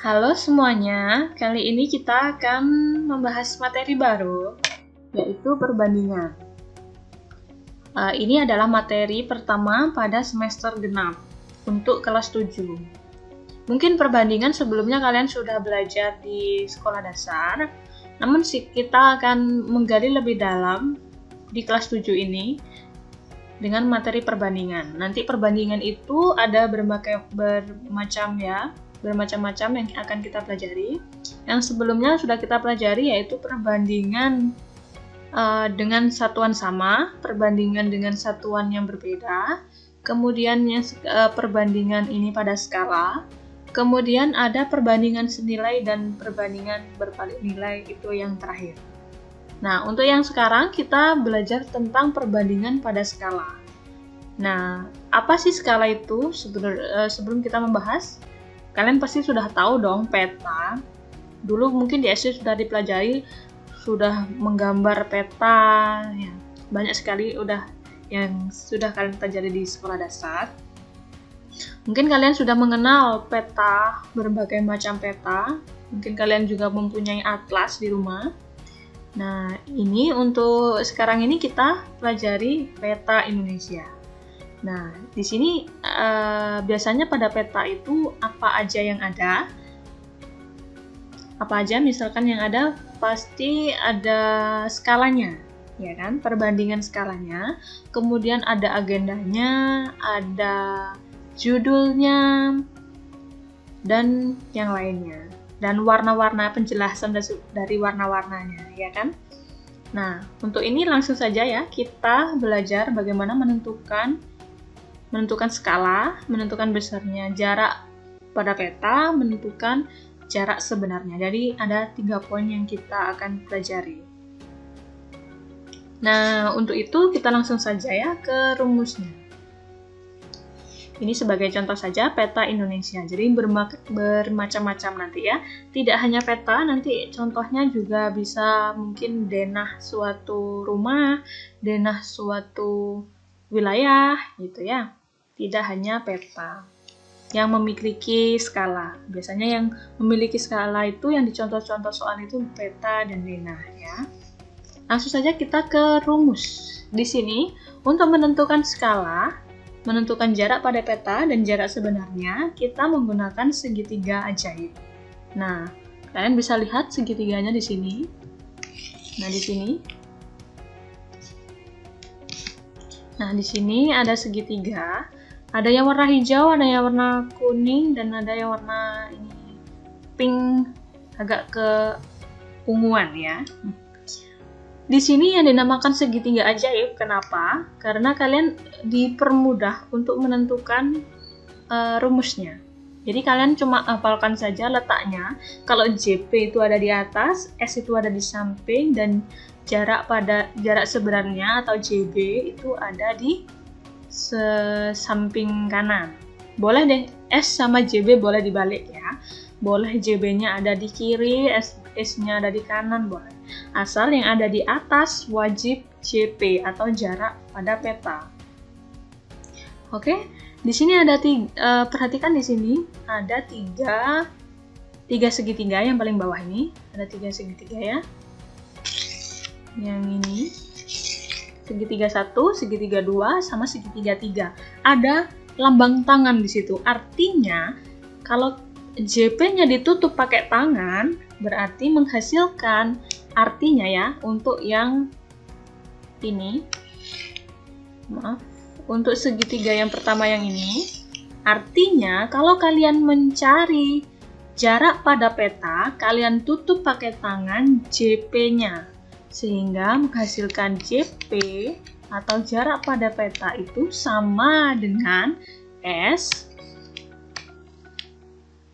Halo semuanya, kali ini kita akan membahas materi baru, yaitu perbandingan. Ini adalah materi pertama pada semester genap untuk kelas 7. Mungkin perbandingan sebelumnya kalian sudah belajar di sekolah dasar, namun kita akan menggali lebih dalam di kelas 7 ini dengan materi perbandingan. Nanti perbandingan itu ada bermacam-macam yang akan kita pelajari. Yang sebelumnya sudah kita pelajari yaitu perbandingan dengan satuan sama, perbandingan dengan satuan yang berbeda, kemudian perbandingan ini pada skala, kemudian ada perbandingan senilai dan perbandingan berbalik nilai, itu yang terakhir. Nah, untuk yang sekarang kita belajar tentang perbandingan pada skala. Nah, apa sih skala itu? Sebelum kita membahas, kalian pasti sudah tahu dong peta. Dulu mungkin di SD sudah dipelajari, sudah menggambar peta, ya. Banyak sekali yang sudah kalian pelajari di sekolah dasar. Mungkin kalian sudah mengenal peta, berbagai macam peta. Mungkin kalian juga mempunyai atlas di rumah. Nah, ini untuk sekarang ini kita pelajari peta Indonesia. Nah, di sini biasanya pada peta itu apa aja yang ada? Apa aja misalkan yang ada pasti ada skalanya, ya kan? Perbandingan skalanya. Kemudian ada agendanya, ada judulnya, dan yang lainnya. Dan warna-warna, penjelasan dari warna-warnanya, ya kan? Nah, untuk ini langsung saja ya, kita belajar bagaimana menentukan skala, menentukan besarnya jarak pada peta, menentukan jarak sebenarnya. Jadi ada 3 poin yang kita akan pelajari. Nah, untuk itu kita langsung saja ya ke rumusnya. Ini sebagai contoh saja peta Indonesia. Jadi bermacam-macam nanti ya. Tidak hanya peta, nanti contohnya juga bisa mungkin denah suatu rumah, denah suatu wilayah gitu ya. Tidak hanya peta yang memiliki skala. Biasanya yang memiliki skala itu yang dicontoh-contoh soal itu peta dan denah ya. Langsung saja kita ke rumus. Di sini untuk menentukan skala, menentukan jarak pada peta dan jarak sebenarnya, kita menggunakan segitiga ajaib. Nah, kalian bisa lihat segitiganya di sini. Nah, di sini. Nah, di sini ada segitiga. Ada yang warna hijau, ada yang warna kuning, dan ada yang warna ini pink, agak keunguan ya. Di sini yang dinamakan segitiga ajaib, kenapa? Karena kalian dipermudah untuk menentukan rumusnya. Jadi kalian cuma hafalkan saja letaknya. Kalau JP itu ada di atas, S itu ada di samping, dan jarak sebenarnya atau JB itu ada di samping kanan. Boleh deh S sama JB boleh dibalik ya. Boleh JB-nya ada di kiri, S-nya ada di kanan, boleh. Asal yang ada di atas wajib JP atau jarak pada peta. Oke, di sini ada perhatikan di sini ada tiga segitiga yang paling bawah ini. Ada 3 segitiga ya. Yang ini segitiga 1, segitiga 2, sama segitiga 3. Ada lambang tangan di situ. Artinya kalau JP-nya ditutup pakai tangan, berarti menghasilkan, artinya ya, untuk yang ini, untuk segitiga yang pertama yang ini, artinya kalau kalian mencari jarak pada peta, kalian tutup pakai tangan JP-nya, sehingga menghasilkan JP atau jarak pada peta itu sama dengan S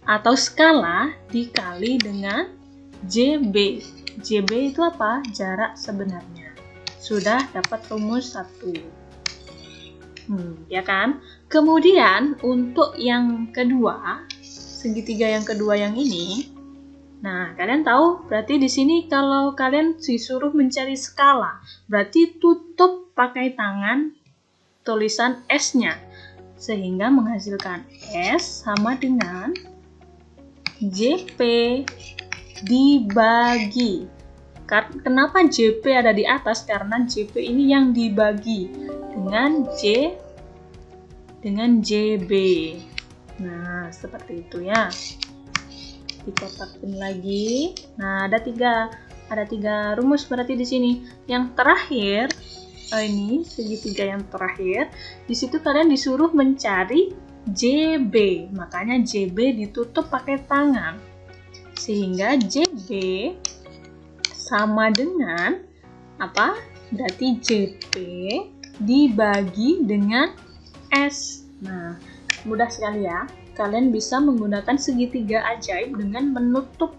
atau skala dikali dengan JB. JB itu apa? Jarak sebenarnya. Sudah dapat rumus 1. Ya kan? Kemudian untuk yang kedua, segitiga yang kedua yang ini, nah, kalian tahu berarti di sini kalau kalian disuruh mencari skala, berarti tutup pakai tangan tulisan S-nya, sehingga menghasilkan S sama dengan JP dibagi. Kenapa JP ada di atas? Karena JP ini yang dibagi dengan JB. Nah, seperti itu ya. Dikotakin lagi. Nah, ada tiga rumus berarti di sini. Yang terakhir, ini segitiga yang terakhir. Di situ kalian disuruh mencari JB. Makanya JB ditutup pakai tangan. Sehingga JB sama dengan apa? Berarti JP dibagi dengan S. Nah, mudah sekali ya. Kalian bisa menggunakan segitiga ajaib dengan menutup.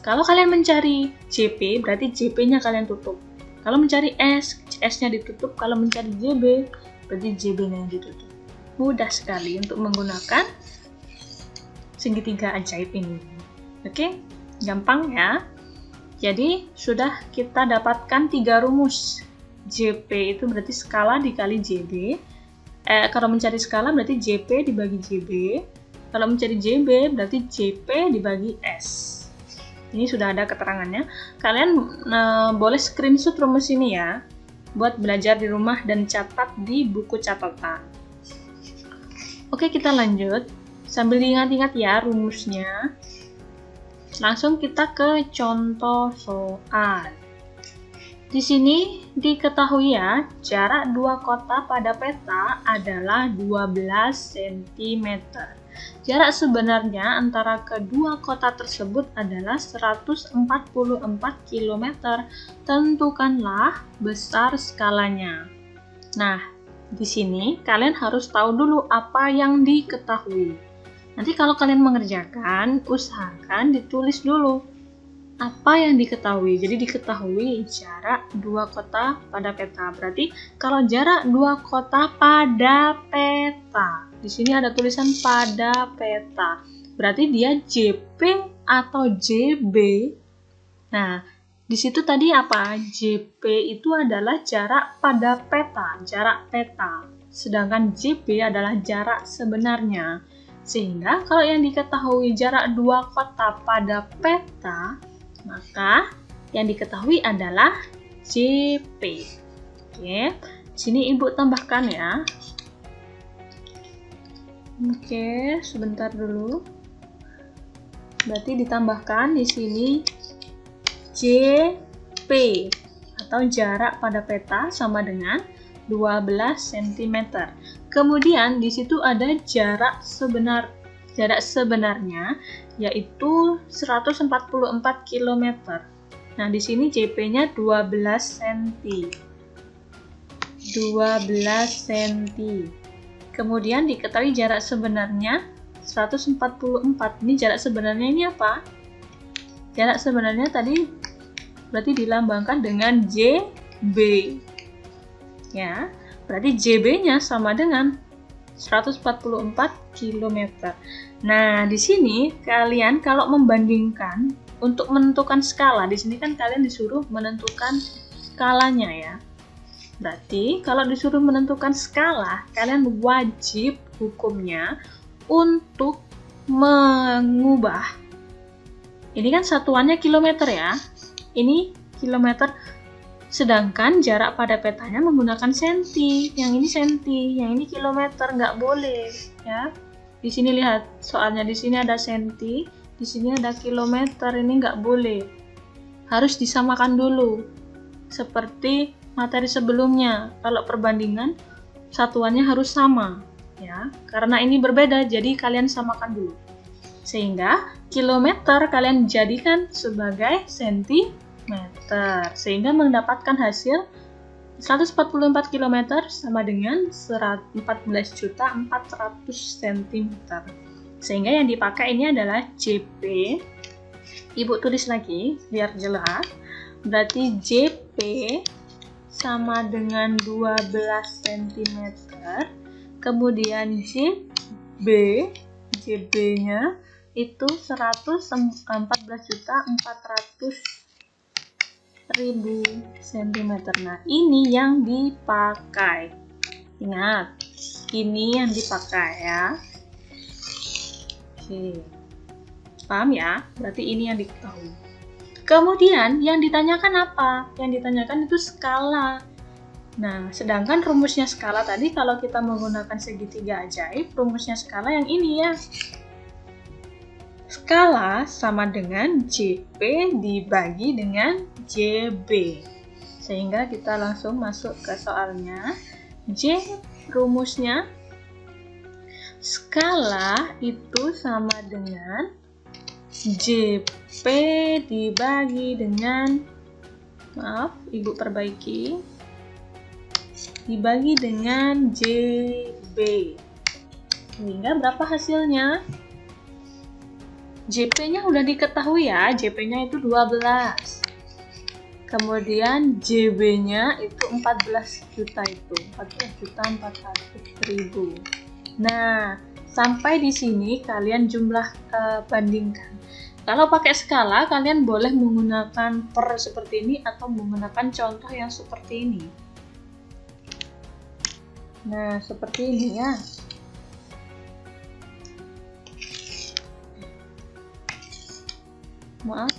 Kalau kalian mencari JP, berarti JP-nya kalian tutup. Kalau mencari S, S-nya ditutup. Kalau mencari JB, berarti JB-nya yang ditutup. Mudah sekali untuk menggunakan segitiga ajaib ini. Oke, gampang ya. Jadi, sudah kita dapatkan 3 rumus. JP itu berarti skala dikali JB. Kalau mencari skala berarti JP dibagi JB. Kalau mencari JB berarti JP dibagi S. Ini sudah ada keterangannya. Kalian boleh screenshot rumus ini ya, buat belajar di rumah dan catat di buku catatan. Oke, kita lanjut. Sambil diingat-ingat ya rumusnya. Langsung kita ke contoh soal. Di sini diketahui ya, jarak 2 kota pada peta adalah 12 cm. Jarak sebenarnya antara kedua kota tersebut adalah 144 km. Tentukanlah besar skalanya. Nah, di sini kalian harus tahu dulu apa yang diketahui. Nanti kalau kalian mengerjakan, usahakan ditulis dulu apa yang diketahui. Jadi diketahui jarak 2 kota pada peta. Berarti kalau jarak 2 kota pada peta, di sini ada tulisan pada peta. Berarti dia JP atau JB. Nah, di situ tadi apa? JP itu adalah jarak pada peta, jarak peta. Sedangkan JB adalah jarak sebenarnya. Sehingga kalau yang diketahui jarak 2 kota pada peta, maka yang diketahui adalah JP. Oke, sini Ibu tambahkan ya. Oke, sebentar dulu. Berarti ditambahkan di sini JP atau jarak pada peta sama dengan 12 cm. Kemudian di situ ada jarak sebenarnya yaitu 144 km. Nah, di sini JP-nya 12 cm. 12 cm. Kemudian diketahui jarak sebenarnya 144. Ini jarak sebenarnya ini apa? Jarak sebenarnya tadi berarti dilambangkan dengan JB. Ya, berarti JB-nya sama dengan 144 km. Nah, di sini kalian kalau membandingkan untuk menentukan skala, di sini kan kalian disuruh menentukan skalanya ya. Berarti kalau disuruh menentukan skala, kalian wajib hukumnya untuk mengubah. Ini kan satuannya kilometer ya. Ini kilometer. Sedangkan jarak pada petanya menggunakan senti, yang ini senti, yang ini kilometer, nggak boleh ya. Di sini lihat, soalnya di sini ada senti, di sini ada kilometer, ini nggak boleh. Harus disamakan dulu, seperti materi sebelumnya. Kalau perbandingan, satuannya harus sama ya, karena ini berbeda, jadi kalian samakan dulu. Sehingga kilometer kalian jadikan sebagai sentimeter. Sehingga mendapatkan hasil 144 km sama dengan 14.400.000 cm. Sehingga yang dipakai ini adalah JP. Ibu tulis lagi biar jelas. Berarti JP sama dengan 12 cm. Kemudian JB-nya itu 114.400.000 cm. Nah, ini yang dipakai. Ingat, ini yang dipakai ya. Oke. Paham ya? Berarti ini yang diketahui. Kemudian yang ditanyakan apa? Yang ditanyakan itu skala. Nah, sedangkan rumusnya skala tadi kalau kita menggunakan segitiga ajaib, rumusnya skala yang ini ya. Skala sama dengan JP dibagi dengan JB. Sehingga kita langsung masuk ke soalnya. Rumusnya skala itu sama dengan JP dibagi dengan, maaf, Ibu perbaiki, dibagi dengan JB. Sehingga berapa hasilnya? JP-nya udah diketahui ya, JP-nya itu 12. Kemudian JB-nya itu 14 juta itu, 14.400.000. Nah, sampai di sini kalian bandingkan. Kalau pakai skala, kalian boleh menggunakan per seperti ini atau menggunakan contoh yang seperti ini. Nah, seperti ini ya. Maaf.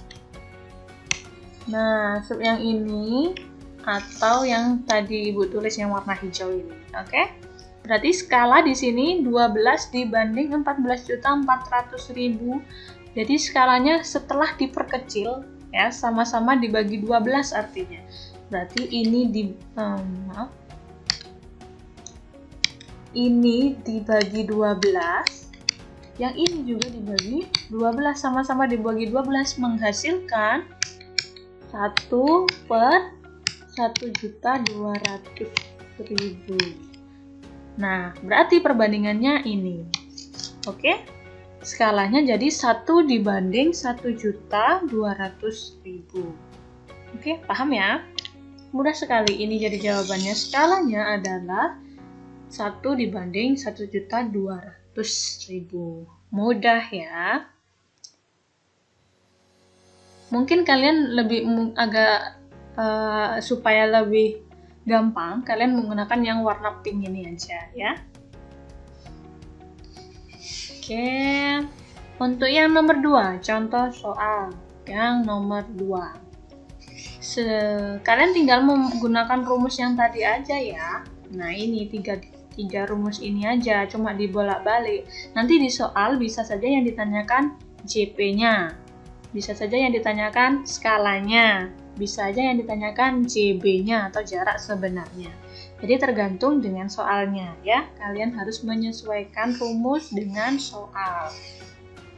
Nah, yang ini atau yang tadi Ibu tulis yang warna hijau ini. Oke? Berarti skala di sini 12 dibanding 14.400.000. Jadi skalanya setelah diperkecil ya, sama-sama dibagi 12 artinya. Berarti ini ini dibagi 12. Yang ini juga dibagi 12, sama-sama dibagi 12 menghasilkan 1 per 1.200.000. Nah, berarti perbandingannya ini. Oke? Skalanya jadi 1 dibanding 1.200.000. Oke, paham ya? Mudah sekali ini jadi jawabannya. Skalanya adalah 1 dibanding 1.200.000. Mudah ya. Mungkin kalian agak supaya lebih gampang, kalian menggunakan yang warna pink ini aja ya. Oke. Untuk yang nomor 2, contoh soal yang nomor 2. Kalian tinggal menggunakan rumus yang tadi aja ya. Nah, ini tiga rumus ini aja, cuma dibolak-balik. Nanti di soal bisa saja yang ditanyakan JP-nya, bisa saja yang ditanyakan skalanya, bisa aja yang ditanyakan JB-nya atau jarak sebenarnya. Jadi tergantung dengan soalnya ya. Kalian harus menyesuaikan rumus dengan soal.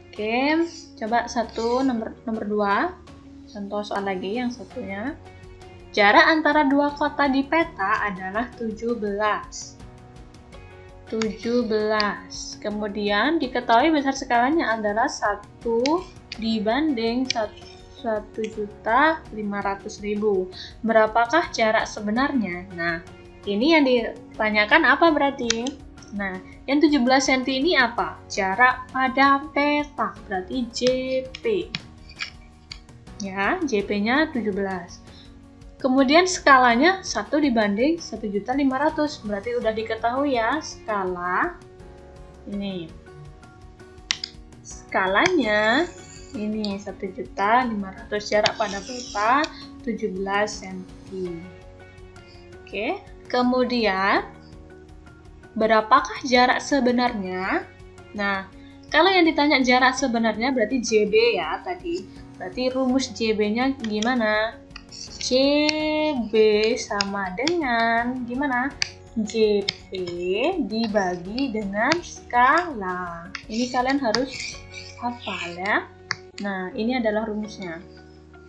Oke, coba nomor 2. Contoh soal lagi yang satunya. Jarak antara dua kota di peta adalah 17. Kemudian diketahui besar skalanya adalah 1 dibanding 1.500.000. Berapakah jarak sebenarnya? Nah, ini yang ditanyakan apa berarti? Nah, yang 17 cm ini apa? Jarak pada peta, berarti JP. Ya, JP-nya 17. Kemudian skalanya 1 dibanding 1.500.000. Berarti udah diketahui ya skala. Ini. Skalanya ini 1.500.000, jarak pada peta 17 cm. Oke. Kemudian berapakah jarak sebenarnya? Nah, kalau yang ditanya jarak sebenarnya berarti JB ya tadi. Berarti rumus JB-nya gimana? JB sama dengan gimana? JP dibagi dengan skala. Ini kalian harus hafal ya. Nah, ini adalah rumusnya.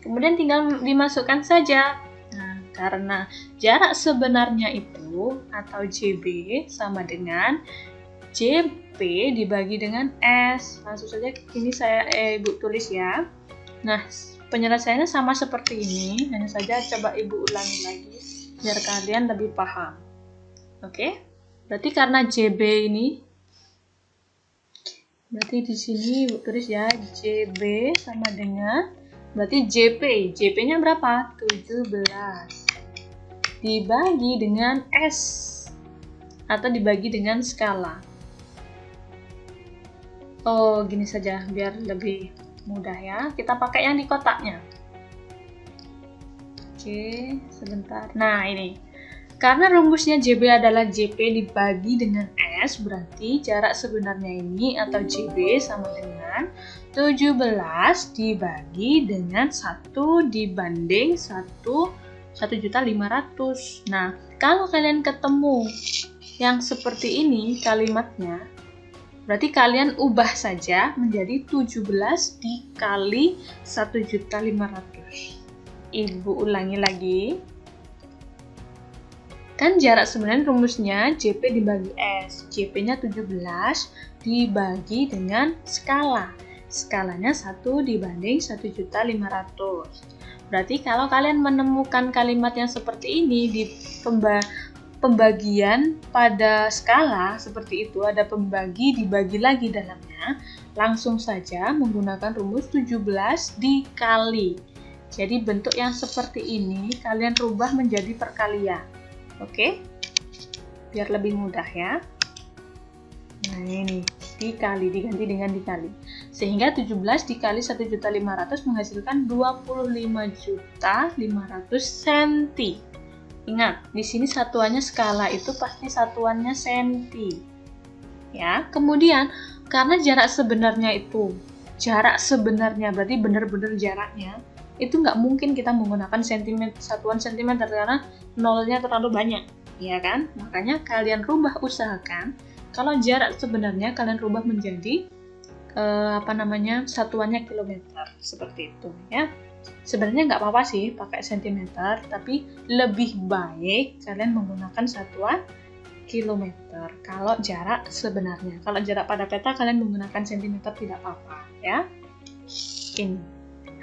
Kemudian tinggal dimasukkan saja. Nah, karena jarak sebenarnya itu atau JB sama dengan JP dibagi dengan S. Langsung saja ini saya Ibu tulis ya. Nah, penyelesaiannya sama seperti ini, hanya saja coba Ibu ulangi lagi biar kalian lebih paham. Oke? Berarti karena JB ini, berarti di sini Ibu tulis ya, JB sama dengan, berarti JP. JP-nya berapa? 17. Dibagi dengan S atau dibagi dengan skala. Oh, gini saja biar lebih mudah ya. Kita pakai yang di kotaknya. Oke, sebentar. Nah, ini. Karena rumusnya JB adalah JP dibagi dengan S, berarti jarak sebenarnya ini atau JB sama dengan 17 dibagi dengan 1 dibanding 1.500.000. Nah, kalau kalian ketemu yang seperti ini kalimatnya, berarti kalian ubah saja menjadi 17 dikali 1.500.000. Ibu ulangi lagi. Kan jarak sebenarnya rumusnya JP dibagi S. JP-nya 17 dibagi dengan skala. Skalanya 1 dibanding 1.500.000. Berarti kalau kalian menemukan kalimat yang seperti ini di pembagian pada skala seperti itu, ada pembagi dibagi lagi dalamnya, langsung saja menggunakan rumus 17 dikali. Jadi bentuk yang seperti ini kalian rubah menjadi perkalian. Oke, biar lebih mudah ya. Nah ini, dikali, diganti dengan dikali. Sehingga 17 dikali 1.500.000 menghasilkan 25.500.000 cm. Ingat, di sini satuannya skala itu pasti satuannya senti. Ya, kemudian karena jarak sebenarnya berarti benar-benar jaraknya, itu nggak mungkin kita menggunakan satuan sentimeter karena nolnya terlalu banyak, ya kan? Makanya kalian usahakan kalau jarak sebenarnya kalian rubah menjadi satuannya kilometer seperti itu ya. Sebenarnya nggak apa-apa sih pakai sentimeter, tapi lebih baik kalian menggunakan satuan kilometer kalau jarak sebenarnya. Kalau jarak pada peta kalian menggunakan sentimeter tidak apa-apa ya. Ini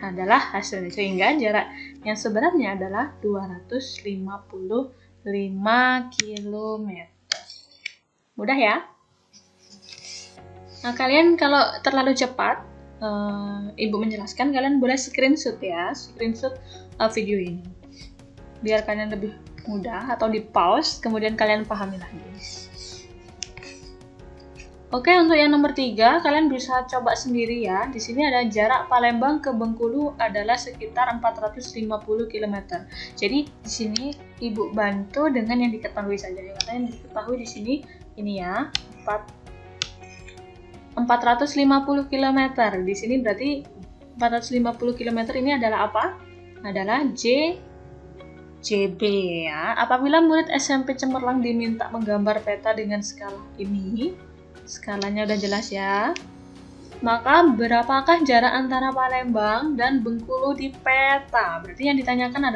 adalah hasilnya, sehingga jarak yang sebenarnya adalah 255 km. Mudah ya? Nah, kalian kalau terlalu cepat, Ibu menjelaskan, kalian boleh screenshot ya, video ini. Biar kalian lebih mudah, atau di pause, kemudian kalian pahami lagi. Oke, untuk yang nomor 3, kalian bisa coba sendiri ya. Di sini ada jarak Palembang ke Bengkulu adalah sekitar 450 km. Jadi di sini Ibu bantu dengan yang diketahui saja. Yang diketahui di sini ini ya, 450 km. Di sini berarti 450 km ini adalah apa? Adalah JB ya. Apabila murid SMP Cemerlang diminta menggambar peta dengan skala ini, skalanya udah jelas ya. Maka berapakah jarak antara Palembang dan Bengkulu di peta? Berarti yang ditanyakan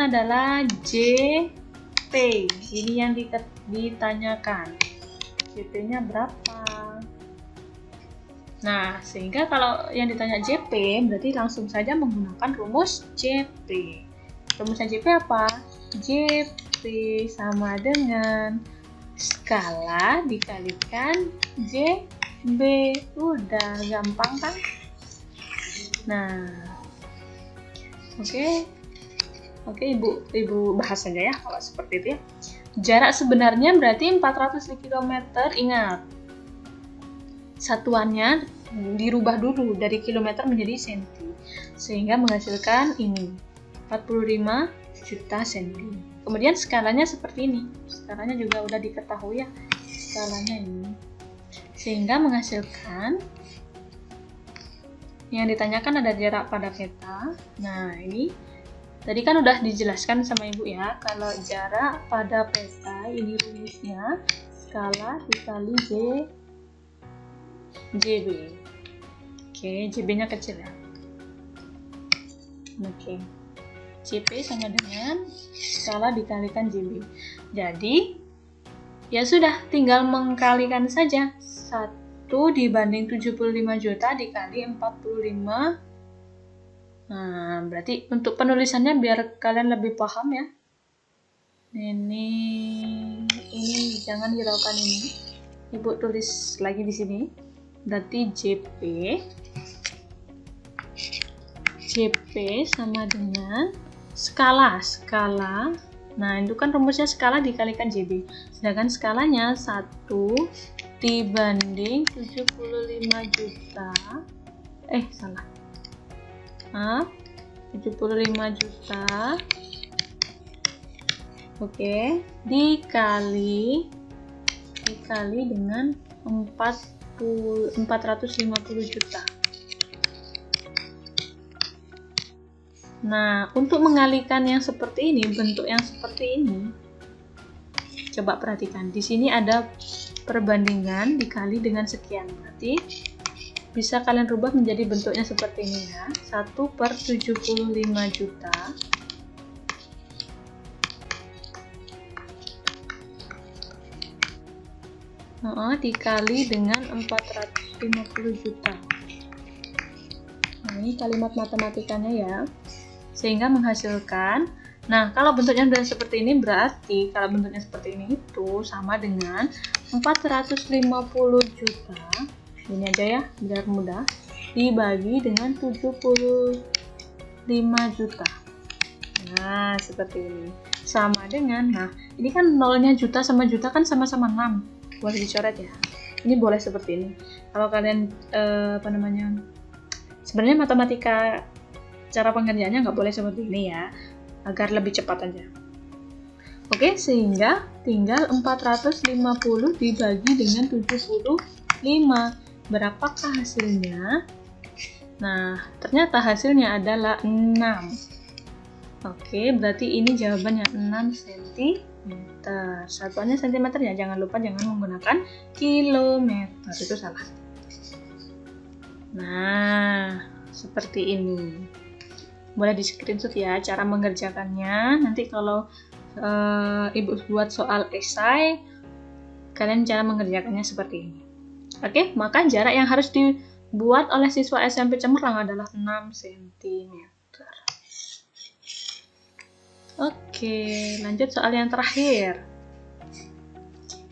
adalah JP. Ini yang ditanyakan. JP-nya berapa? Nah, sehingga kalau yang ditanya JP, berarti langsung saja menggunakan rumus JP. Rumusnya JP apa? JP sama dengan skala dikalikan JB. Udah gampang kan? Nah, oke, Ibu bahas saja ya kalau seperti itu ya. Jarak sebenarnya berarti 400 km. Ingat, satuannya dirubah dulu dari kilometer menjadi senti, sehingga menghasilkan ini 45 juta senti. Kemudian skalanya seperti ini, skalanya juga udah diketahui ya, skalanya ini, sehingga menghasilkan yang ditanyakan ada jarak pada peta. Nah ini tadi kan udah dijelaskan sama Ibu ya, kalau jarak pada peta ini rumusnya skala dikali JB. Oke, JB-nya kecil ya. Oke. JP sama dengan skala dikalikan JB. Jadi, ya sudah, tinggal mengkalikan saja. 1 dibanding 75 juta dikali 45. Nah, berarti untuk penulisannya biar kalian lebih paham ya. Ini jangan hiraukan ini. Ibu tulis lagi di sini. Berarti JP sama dengan skala. Nah, itu kan rumusnya skala dikalikan JB. Sedangkan skalanya 1 dibanding 75 juta. Salah. Maaf. 75 juta. Oke, dikali dengan 450 juta. Nah, untuk mengalikan yang seperti ini, bentuk yang seperti ini, coba perhatikan. Di sini ada perbandingan dikali dengan sekian. Berarti bisa kalian rubah menjadi bentuknya seperti ini ya. 1/75 juta. Dikali dengan 450 juta. Nah, ini kalimat matematikanya ya. Sehingga menghasilkan, nah kalau bentuknya sudah seperti ini, berarti kalau bentuknya seperti ini itu sama dengan 450 juta. Ini aja ya, biar mudah. Dibagi dengan 75 juta. Nah, seperti ini. Sama dengan, nah ini kan nolnya juta sama juta kan sama-sama 6. Boleh dicoret ya. Ini boleh seperti ini. Kalau kalian sebenarnya matematika cara pengerjaannya nggak boleh seperti ini ya, agar lebih cepat aja. Oke, sehingga tinggal 450 dibagi dengan 75. Berapakah hasilnya? Nah, ternyata hasilnya adalah 6. Oke, berarti ini jawabannya 6 cm. Satuannya cm ya, jangan lupa jangan menggunakan kilometer, itu salah. Nah, seperti ini. Boleh di screenshot ya cara mengerjakannya. Nanti kalau ibu buat soal esai, kalian cara mengerjakannya seperti ini. Oke, maka jarak yang harus dibuat oleh siswa SMP Cemerlang adalah 6 cm. Oke, lanjut soal yang terakhir.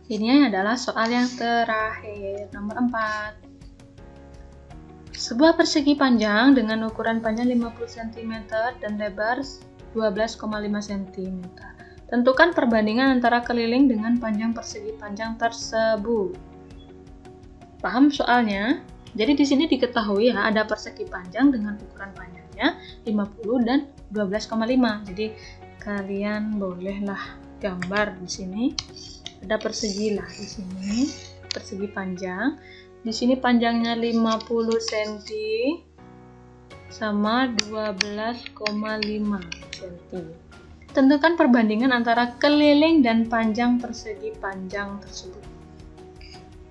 Ini adalah soal yang terakhir, nomor 4. Sebuah persegi panjang dengan ukuran panjang 50 cm dan lebar 12,5 cm. Tentukan perbandingan antara keliling dengan panjang persegi panjang tersebut. Paham soalnya? Jadi di sini diketahui ya, ada persegi panjang dengan ukuran panjangnya 50 dan 12,5. Jadi kalian bolehlah gambar di sini. Ada persegi lah di sini, persegi panjang. Di sini panjangnya 50 cm sama 12,5 cm. Tentukan perbandingan antara keliling dan panjang persegi panjang tersebut.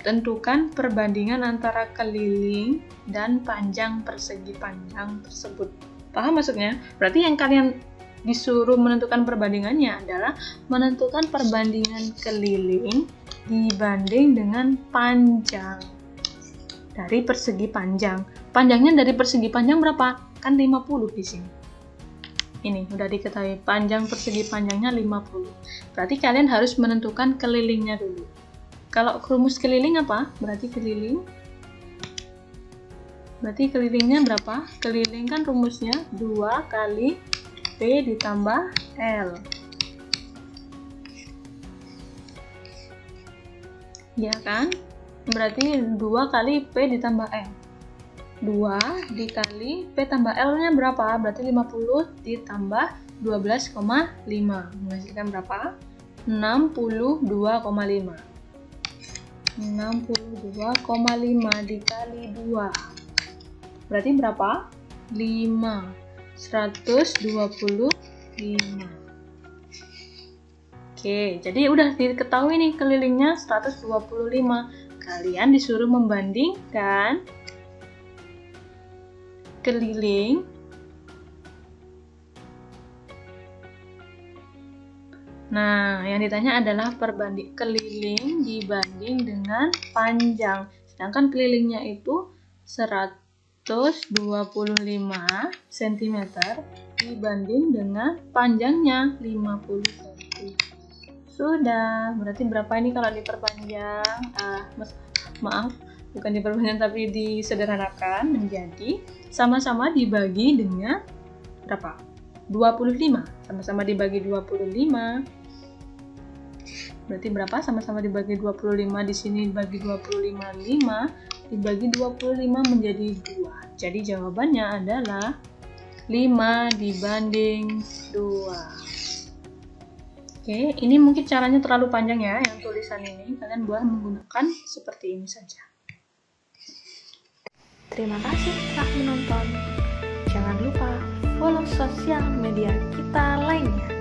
Tentukan perbandingan antara keliling dan panjang persegi panjang tersebut. Paham maksudnya? Berarti yang kalian disuruh menentukan perbandingannya adalah menentukan perbandingan keliling dibanding dengan panjang dari persegi panjang. Panjangnya dari persegi panjang berapa? Kan 50 di sini. Ini udah diketahui, panjang persegi panjangnya 50. Berarti kalian harus menentukan kelilingnya dulu. Kalau rumus keliling apa? Berarti kelilingnya berapa? Keliling kan rumusnya 2 kali P ditambah L. Ya kan? Berarti 2 kali P ditambah L. 2 dikali P tambah L-nya berapa? Berarti 50 ditambah 12,5. Menghasilkan berapa? 62,5. 62,5 dikali 2. Berarti berapa? 5. 125. Oke, jadi udah diketahui nih kelilingnya 125. Kalian disuruh membandingkan keliling Nah, yang ditanya adalah perbanding keliling dibanding dengan panjang. Sedangkan kelilingnya itu 125 cm dibanding dengan panjangnya 50 cm. Sudah, berarti berapa ini kalau diperpanjang? Maaf, bukan diperpanjang tapi disederhanakan menjadi sama-sama dibagi dengan berapa? 25. Sama-sama dibagi 25. Berarti berapa? Sama-sama dibagi 25, di sini dibagi 25, 5 dibagi 25 menjadi 2. Jadi jawabannya adalah 5 dibanding 2. Oke, ini mungkin caranya terlalu panjang ya, yang tulisan ini. Kalian boleh menggunakan seperti ini saja. Terima kasih telah menonton. Jangan lupa follow sosial media kita lainnya.